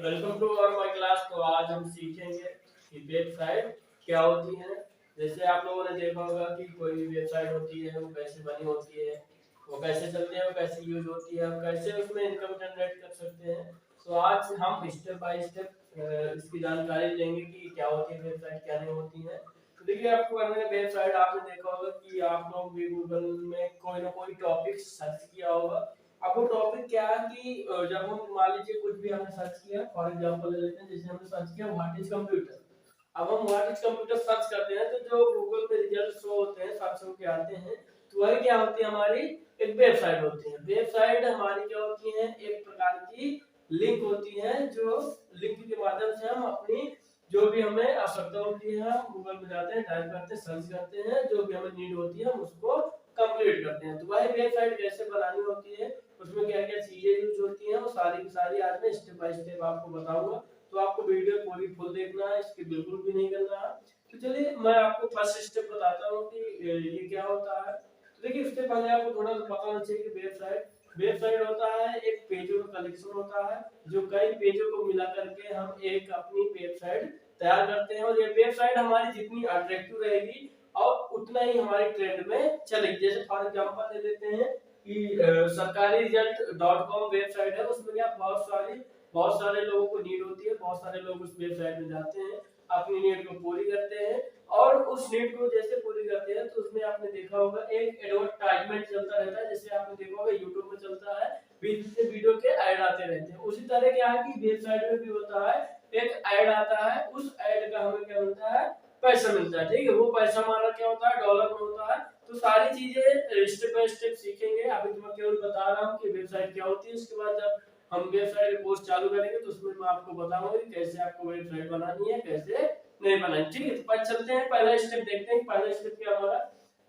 Welcome to और my class. तो आज हम सीखेंगे कि वेबसाइट क्या होती है। जैसे आप लोगों ने देखा होगा कि कोई भी वेबसाइट होती है वो कैसे बनी होती है, वो कैसे चलती है, वो कैसे यूज होती है, हम कैसे उसमें इनकम जनरेट कर सकते हैं। तो आज हम स्टेप बाय स्टेप इसकी जानकारी लेंगे कि क्या होती है वेबसाइट, क्या नहीं होती है। तो देखिए, आपको करने वेबसाइट आपने देखा होगा कि आप लोग भी गूगल में कोई ना कोई टॉपिक सर्च किया होगा। अब वो टॉपिक क्या है कि जब हम मान लीजिए कुछ भी हमने सर्च किया, फॉर एग्जांपल ले लेते हैं, जैसे हमने सर्च किया व्हाट इज कंप्यूटर। अब हम व्हाट इज कंप्यूटर सर्च करते हैं तो जो गूगल पे रिजल्ट शो होते हैं, सर्च होके आते हैं, तो वही क्या होती है, हमारी एक वेबसाइट होती है। वेबसाइट हमारी क्या होती है, एक प्रकार की लिंक होती है, जो लिंक के माध्यम से हम अपनी जो भी हमें आवश्यकता होती है हम गूगल में जाते हैं, टाइप करते हैं, सर्च करते हैं, जो भी हमें नीड होती है हम उसको कंप्लीट करते हैं। तो वही वेबसाइट कैसे बनानी होती है, उसमें क्या क्या चीजें यूज होती हैं, वो सारी की सारी आज मैं स्टेप बाय स्टेप आपको बताऊंगा। तो आपको वीडियो पूरी फुल देखना है, इसकी बिल्कुल भी नहीं करना है। तो चलिए मैं आपको फर्स्ट स्टेप बताता हूँ कि ये क्या होता है। तो देखिए, उससे पहले आपको थोड़ा सा पता होना चाहिए कि वेबसाइट होता है एक पेजों का कलेक्शन होता है, जो कई पेजों को मिला करके हम एक अपनी वेबसाइट तैयार करते हैं। और ये वेबसाइट हमारी जितनी अट्रैक्टिव रहेगी और उतना ही हमारी ट्रेंड में चलेगी। जैसे फॉर एग्जांपल ले लेते हैं कि सरकारी रिजल्ट .com वेबसाइट है, उसमें क्या बहुत सारे लोगों को नीड होती है, बहुत सारे लोग उस वेबसाइट में जाते हैं, अपनी नीड को पूरी करते हैं। और उस नीड को जैसे पूरी करते हैं तो उसमें आपने देखा होगा एक एडवर्टाइजमेंट चलता रहता है, जैसे आपने देखा होगा यूट्यूब में चलता है, बीच में वीडियो के ऐड आते रहते हैं। उसी तरह क्या है कि वेबसाइट में भी होता है, एक ऐड आता है, उस ऐड का हमें क्या मिलता है, पैसा मिलता है। ठीक है, वो पैसा हमारा क्या होता है, डॉलर में होता है। तो सारी चीजें स्टेप बाय स्टेप सीखेंगे। अभी तो मैं केवल बता रहा हूँ कि वेबसाइट क्या होती है। उसके बाद जब हम वेबसाइट कोर्स चालू करेंगे तो उसमें मैं आपको बताऊंगा कि कैसे आपको वेबसाइट बनानी है, कैसे नहीं बनानी। ठीक है, तो पर चलते हैं, पहला स्टेप देखते हैं। पहला स्टेप क्या हमारा,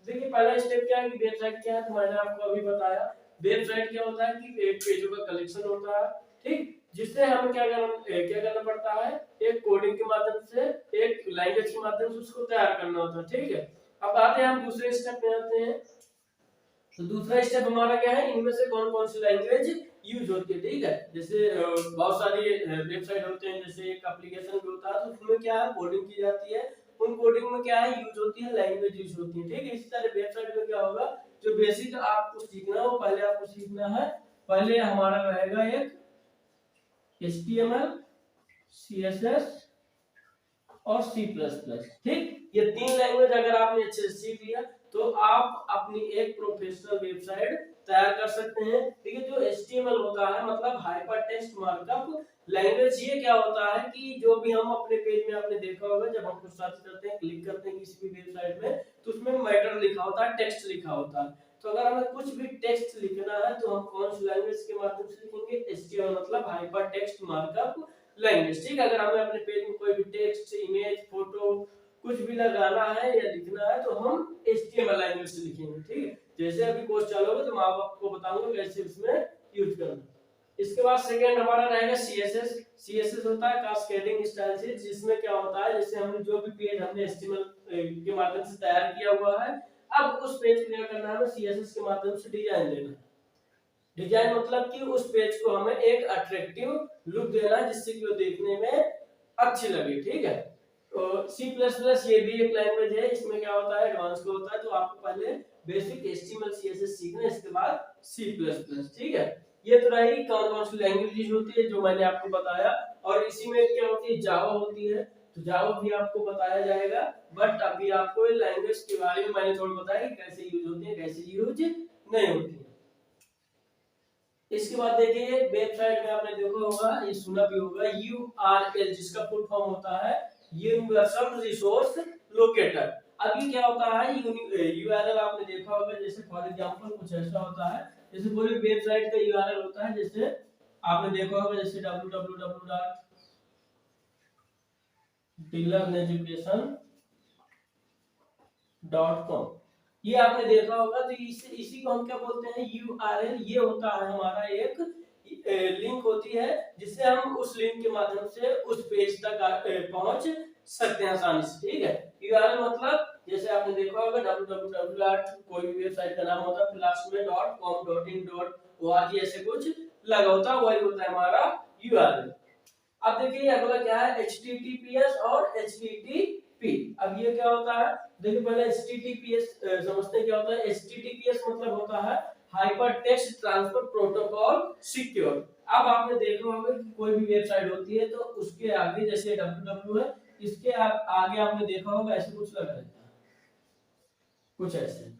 देखिए पहला स्टेप क्या है कि वेबसाइट क्या है, तो मैंने आपको अभी बताया। वेबसाइट क्या होता है कि एक पेजों का कलेक्शन होता है, ठीक, जिससे हमें क्या करना पड़ता है, एक कोडिंग के माध्यम से, एक लैंग्वेज के माध्यम से उसको तैयार करना होता है। ठीक है, अब आते हैं हम दूसरे स्टेप पे आते हैं। तो दूसरा स्टेप हमारा क्या है, इनमें से कौन कौन सी लैंग्वेज यूज होती है। ठीक है, जैसे बहुत सारी वेबसाइट होते हैं, जैसे एक एप्लीकेशन भी होता है, तो उसमें क्या है, कोडिंग की जाती है। उन कोडिंग में क्या है, यूज होती है, लैंग्वेज यूज होती है। ठीक है, इसी तरह वेबसाइट में क्या होगा, जो बेसिक आपको सीखना है वो पहले आपको सीखना है। पहले हमारा रहेगा एक HTML, CSS और C++। ठीक, ये तीन लैंग्वेज अगर आपने अच्छे से सीख लिया तो आप अपनी एक प्रोफेशनल वेबसाइट तैयार कर सकते हैं। ठीक है, जो HTML होता है मतलब हाइपर टेक्स्ट मार्कअप लैंग्वेज, ये क्या होता है कि जो भी हम अपने पेज में आपने देखा होगा, जब हम कुछ सर्च करते हैं, क्लिक करते हैं किसी भी वेबसाइट में, तो उसमें मैटर लिखा होता है, टेक्स्ट लिखा होता है। तो अगर हमें कुछ भी टेक्स्ट लिखना है तो हम कौन सी लैंग्वेज के माध्यम से लिखेंगे, HTML मतलब हाइपर टेक्स्ट मार्कअप लैंग्वेज। ठीक, अगर हमें अपने पेज में कोई भी टेक्स्ट, इमेज, फोटो कुछ भी लगाना है या लिखना है तो हम HTML लैंग्वेज से लिखेंगे। ठीक है, जैसे अभी कोर्स चालू होगा तो मैं आपको बताऊंगा कैसे उसमें यूज करना। इसके बाद सेकंड हमारा रहेगा CSS। CSS होता है कास्केडिंग स्टाइल शीट, जिसमें क्या होता है, जैसे हमने जो भी पेज हमने HTML के माध्यम से तैयार किया हुआ है, अब उस पेज को क्या करना है, हमें CSS के माध्यम से डिजाइन देना है। डिजाइन मतलब कि उस पेज को हमें एक अट्रैक्टिव लुक देना है, जिससे कि वो देखने में अच्छी लगे। ठीक है, तो C++ ये भी एक लैंग्वेज है, इसमें क्या होता है, एडवांस को होता है। तो आपको पहले बेसिक HTML CSS सीखना है, इसके बाद C++। ठीक है, ये तो रही कौन कौन सी लैंग्वेज होती है जो मैंने आपको बताया। और इसी में क्या होती है, जावा होती है, तो जावा भी आपको बताया जाएगा। बट अभी आपको लैंग्वेज के बारे में मैंने थोड़ा बताया कि कैसे यूज होती है, कैसे यूज नहीं होती है। इसके बाद देखिए, वेबसाइट में आपने देखा होगा, ये सुना भी होगा, URL, जिसका फुल फॉर्म होता है यूनिवर्सल रिसोर्स लोकेटर। अब ये क्या होता है, URL आपने देखा होगा, जैसे फॉर एग्जांपल कुछ ऐसा होता है, जैसे कोई वेबसाइट का URL होता है, जैसे आपने देखा होगा, जैसे www.dilearneducation.com, ये आपने देखा होगा। तो इसी को हम क्या बोलते हैं, URL। ये होता है हमारा एक लिंक होती है, जिससे हम उस लिंक के माध्यम से उस पेज तक पहुंच सकते हैं आसानी से। ठीक है, URL मतलब जैसे आपने देखा होगा www. कोई भी वेबसाइट का नाम होता है, फिर लास्ट में .com, .in, .org ऐसे कुछ लगा होता है, वही होता है हमारा URL। अब देखिए अगला क्या है, HTTPS और HTTP। अब ये क्या होता है, देखिए पहले HTTPS समझते हैं क्या होता है। HTTPS मतलब होता है hyper text transfer protocol secure. अब आपने देखा होगा कि कोई भी वेबसाइट होती है तो उसके आगे जैसे www है, इसके आगे आपने देखा होगा ऐसे कुछ लगा रहता है, कुछ ऐसे।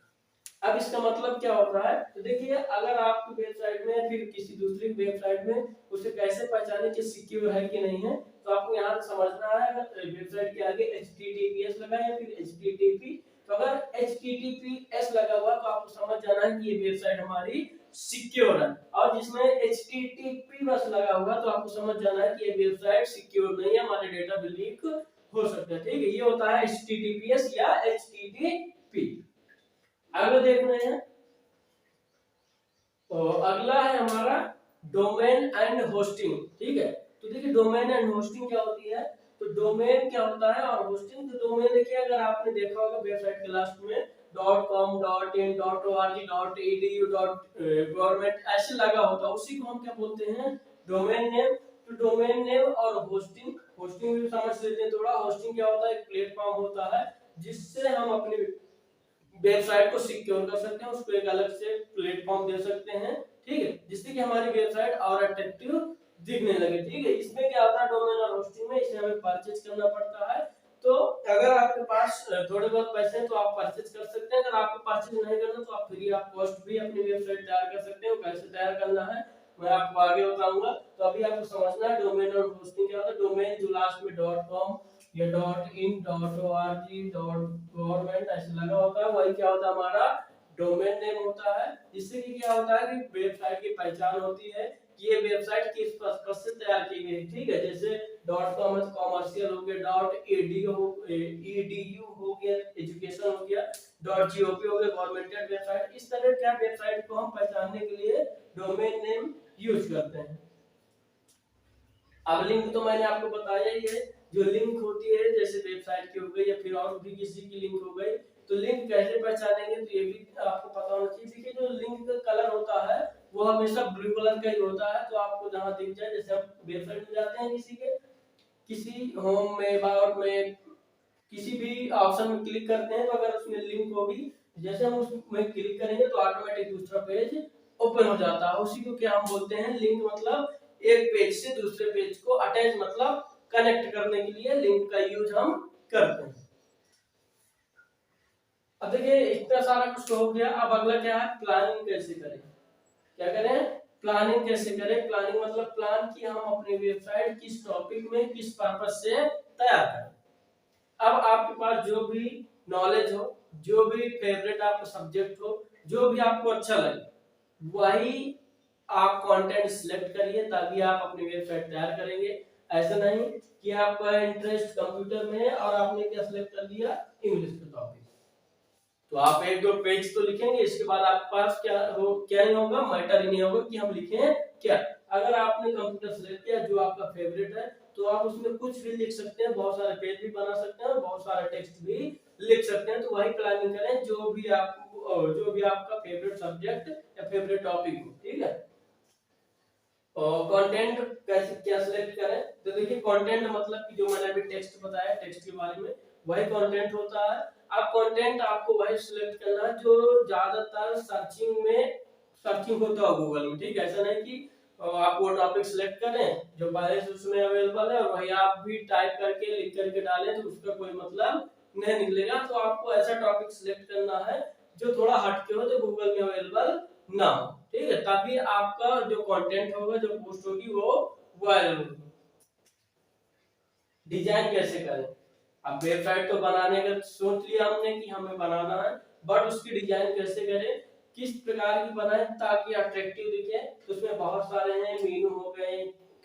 अब इसका मतलब क्या होता है, तो देखिए अगर आपकी वेबसाइट में फिर किसी दूसरी वेबसाइट में उसे कैसे पहचाने कि सिक्योर है कि नहीं है, तो आपको यहाँ समझना है अगर वेबसाइट के आगे HTTPS लगा है या फिर HTTP। तो अगर HTTPS लगा हुआ तो आपको समझ जाना है कि ये वेबसाइट हमारी सिक्योर है, और जिसमें HTTP बस लगा हुआ तो आपको समझ जाना है कि ये वेबसाइट सिक्योर नहीं है, हमारे डेटा भी लीक हो सकता है। ठीक है, ये होता है HTTPS या HTTP। आगे देख रहे हैं, तो अगला है हमारा डोमेन एंड होस्टिंग। ठीक है, तो देखिए डोमेन एंड होस्टिंग क्या होती है, तो डोमेन क्या होता है और होस्टिंग। तो डोमेन देखिए अगर आपने देखा होगा वेबसाइट के लास्ट में .com .in .org .edu .government ऐसे लगा होता है, उसी को हम क्या बोलते हैं, डोमेन नेम। तो डोमेन नेम और होस्टिंग, होस्टिंग भी समझ लेते हैं थोड़ा। होस्टिंग क्या होता है, एक प्लेटफॉर्म होता है जिससे हम अपनी वेबसाइट को सिक्योर कर सकते हैं, उसको एक अलग से प्लेटफॉर्म दे सकते हैं। ठीक है, जिससे कि हमारी वेबसाइट और अट्रैक्टिव दिखने लगे। ठीक है, इसमें क्या होता है डोमेन और होस्टिंग में, इसे हमें परचेज करना पड़ता है। तो अगर आपके पास थोड़े बहुत पैसे हैं तो आप परचेज कर सकते हैं, अगर आपको परचेज नहीं करना तो आप फ्री ऑफ कॉस्ट भी अपनी वेबसाइट तैयार कर सकते हैं। कैसे तैयार करना है मैं आपको आगे बताऊंगा। तो अभी आपको समझना है डोमेन और होस्टिंग क्या होता है। डोमेन जो लास्ट में .com या .in .org .government ऐसे लगा होता है, वही क्या होता है हमारा डोमेन नेम होता है। इससे कि क्या होता है कि वेबसाइट की पहचान होती है कि ये वेबसाइट किस पर्पस से तैयार की गई है। ठीक है, जैसे .com है कॉमर्शियल हो गया, .edu हो गया एजुकेशन हो गया, .gov हो गया गवर्नमेंटेड वेबसाइट। इस तरह क्या वेबसाइट को हम पहचानने के लिए डोमेन नेम यूज करते हैं। अब लिंक तो मैंने आपको बताया ही है, जो लिंक होती है जैसे वेबसाइट की हो गई या फिर और भी किसी की लिंक हो गई, तो लिंक कैसे पहचानेंगे तो ये भी आपको पता होना चाहिए। देखिए जो लिंक का कलर होता है वो हमेशा ब्लू कलर का ही होता है। तो आपको जहां दिख जाए, जैसे आप वेबसाइट में जाते हैं किसी होम में अबाउट में किसी भी ऑप्शन में क्लिक करते हैं, तो अगर उसमें लिंक होगी, जैसे हम उसमें क्लिक करेंगे तो ऑटोमेटिक दूसरा पेज ओपन हो जाता है। उसी को क्या हम बोलते हैं, लिंक। मतलब एक पेज से दूसरे पेज को अटैच मतलब कनेक्ट करने के लिए लिंक का यूज हम करते हैं। अब देखिए इतना सारा कुछ हो गया, अब अगला क्या है, प्लानिंग कैसे करें। क्या करें, प्लानिंग कैसे करें। प्लानिंग मतलब प्लान कि हम अपनी वेबसाइट किस टॉपिक में किस पर्पस से तैयार करें। अब आपके पास जो भी नॉलेज हो, जो भी फेवरेट आपका सब्जेक्ट हो, जो भी आपको अच्छा लगे वही आप कंटेंट सिलेक्ट करिए, तभी आप अपनी वेबसाइट तैयार करेंगे। ऐसा नहीं कि आपका इंटरेस्ट कंप्यूटर में है और आपने क्या सिलेक्ट कर लिया, इंग्लिश का टॉपिक। तो आप एक दो पेज तो लिखेंगे, इसके बाद आपके पास क्या नहीं होगा, मैटर ही नहीं होगा कि हम लिखें क्या। अगर आपने कंप्यूटर सेलेक्ट किया जो आपका फेवरेट है, तो आप उसमें कुछ भी लिख सकते हैं, बहुत सारे पेज भी बना सकते हैं और बहुत सारा टेक्स्ट भी लिख सकते हैं। तो वही प्लानिंग करें जो भी आपका फेवरेट सब्जेक्ट या फेवरेट टॉपिक हो। ठीक है, और कंटेंट कैसे क्या सिलेक्ट करें, तो देखिए कंटेंट मतलब कि जो मैंने अभी टेक्स्ट बताया, टेक्स्ट के बारे में, वही कंटेंट होता है। अब कंटेंट आपको वही सिलेक्ट करना है जो ज्यादातर सर्चिंग होता है गूगल में। ठीक है, ऐसा नहीं कि आप वो टॉपिक सिलेक्ट करें जो पहले से उसमें अवेलेबल है और वही आप भी टाइप करके लिख करके डालें तो उसका कोई मतलब नहीं निकलेगा। तो आपको ऐसा टॉपिक सिलेक्ट करना है जो थोड़ा हटके हो, जो गूगल में अवेलेबल ना हो। ठीक है, तभी आपका जो कंटेंट होगा, जो पोस्ट होगी वो वायरल होगी। डिजाइन कैसे करें, अब वेबसाइट तो बनाने का सोच लिया हमने कि हमें बनाना है, बट उसकी डिजाइन कैसे करें, किस प्रकार की बनाए ताकि अट्रैक्टिव दिखे। तो उसमें बहुत सारे हैं, मेनू हो गए,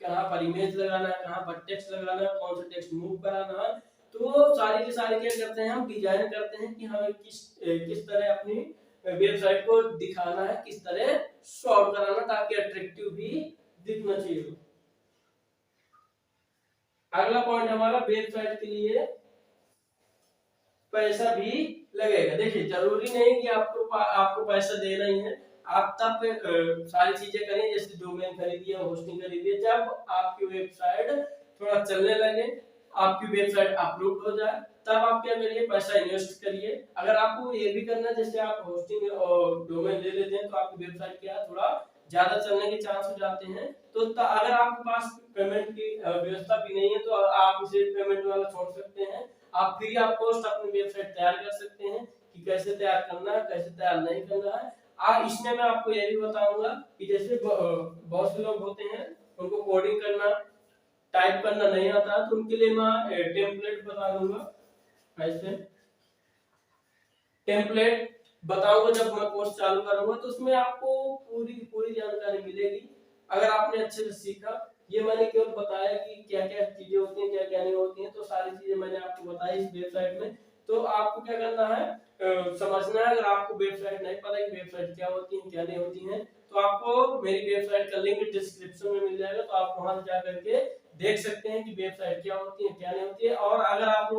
कहाँ पर इमेज लगाना है, कहाँ पर टेक्स्ट लगाना है, कौन सा टेक्स्ट मूव कराना है। तो सारी की सारी क्या करते हैं, हम डिजाइन करते हैं कि हमें किस तरह अपनी वेबसाइट को दिखाना है, किस तरह शॉर्ट कराना ताकि अट्रैक्टिव भी दिखना चाहिए। अगला पॉइंट हमारा वेबसाइट के लिए पैसा भी लगेगा। देखिए जरूरी नहीं कि आपको पैसा देना ही है, आप तब सारी चीजें करें, जैसे डोमेन खरीदिए, होस्टिंग खरीदिए, जब आपकी वेबसाइट थोड़ा चलने लगे, आपकी वेबसाइट अप्रूव हो जाए, तब आप क्या करिए, पैसा इन्वेस्ट करिए। अगर आपको ये भी करना है, जैसे आप होस्टिंग और डोमेन ले लेते हैं तो आपकी वेबसाइट क्या थोड़ा ज्यादा चलने के चांस हो जाते हैं। तो अगर आपके पास पेमेंट की व्यवस्था भी नहीं है तो आप इसे पेमेंट वाला छोड़ सकते हैं। आप फ्री ऑफ कॉस्ट अपनी वेबसाइट तैयार कर सकते हैं कि कैसे तैयार करना है, कैसे तैयार नहीं करना है। इसमें मैं आपको ये भी बताऊंगा कि जैसे बहुत से लोग होते हैं उनको कोडिंग करना, टाइप करना नहीं आता, तो उनके लिए मैं टेम्पलेट बता दूंगा। ऐसे टेम्पलेट बताऊंगा जब मैं कोर्स चालू करूंगा, तो उसमें आपको पूरी पूरी जानकारी मिलेगी अगर आपने अच्छे से सीखा। ये मैंने केवल बताया कि क्या क्या चीजें होती हैं, क्या क्या नहीं होती हैं, तो सारी चीजें मैंने आपको बताई इस वेबसाइट में। तो आपको क्या करना है, समझना है। अगर आपको वेबसाइट नहीं पता कि वेबसाइट क्या होती है क्या नहीं होती है, तो आपको मेरी वेबसाइट का लिंक डिस्क्रिप्शन में मिल जाएगा, तो आप वहां जा करके देख सकते हैं कि वेबसाइट क्या होती है क्या नहीं होती है। और अगर आप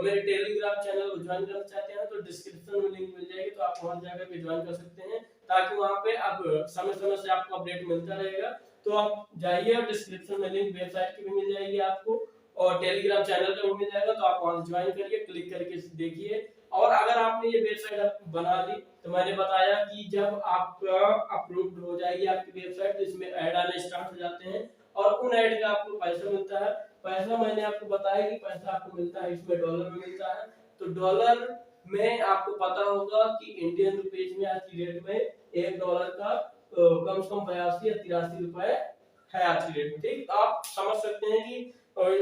मेरे टेलीग्राम चैनल को ज्वाइन करना चाहते हैं तो डिस्क्रिप्शन में लिंक मिल जाएगी, तो आप वहां जाकर के ज्वाइन कर सकते हैं, ताकि वहां पे अब समय समय से आपको अपडेट मिलता रहेगा। तो आप जाइए और डिस्क्रिप्शन में लिंक वेबसाइट की भी मिल जाएगी आपको, और टेलीग्राम चैनल का भी मिल जाएगा, तो आप वहां ज्वाइन करिए, क्लिक करके देखिए। और अगर आपने ये वेबसाइट बना ली, तो मैंने बताया कि जब आपका अप्रूव्ड हो जाएगी आपकी वेबसाइट, तो इसमें ऐड आने स्टार्ट हो जाते हैं, और उन ऐड का आपको पैसा मिलता है। पैसा मैंने आपको बताया कि पैसा आपको मिलता है, इसमें डॉलर में मिलता है। तो डॉलर में आपको पता होगा कि इंडियन रुपीज में आज की डेट में $1 का कम से कम 82 या 83 रुपए है आज की डेट में। ठीक, तो आप समझ सकते हैं कि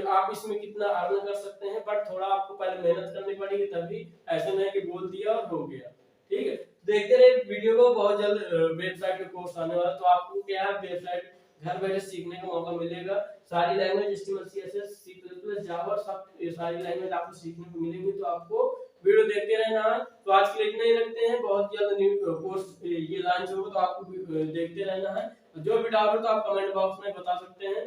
आप इसमें कितना अर्न कर सकते हैं, बट थोड़ा आपको पहले मेहनत करनी पड़ेगी, तभी ऐसा नहीं कि बोल दिया और हो गया। ठीक है, देखते रहे वीडियो को, बहुत जल्द वेबसाइट का कोर्स आने वाला है, तो आपको क्या है, वेबसाइट घर बैठे सीखने का मौका मिलेगा। सारी लैंग्वेज HTML CSS C++ जावा सब ये सारी लैंग्वेज आपको सीखने को मिलेंगी, तो आपको वीडियो देखते रहना है। तो आज के लिए इतना ही रखते हैं, बहुत जल्द न्यू कोर्स ये लॉन्च होगा, तो आपको देखते रहना है। जो भी डाउट हो तो आप कमेंट बॉक्स में बता सकते हैं।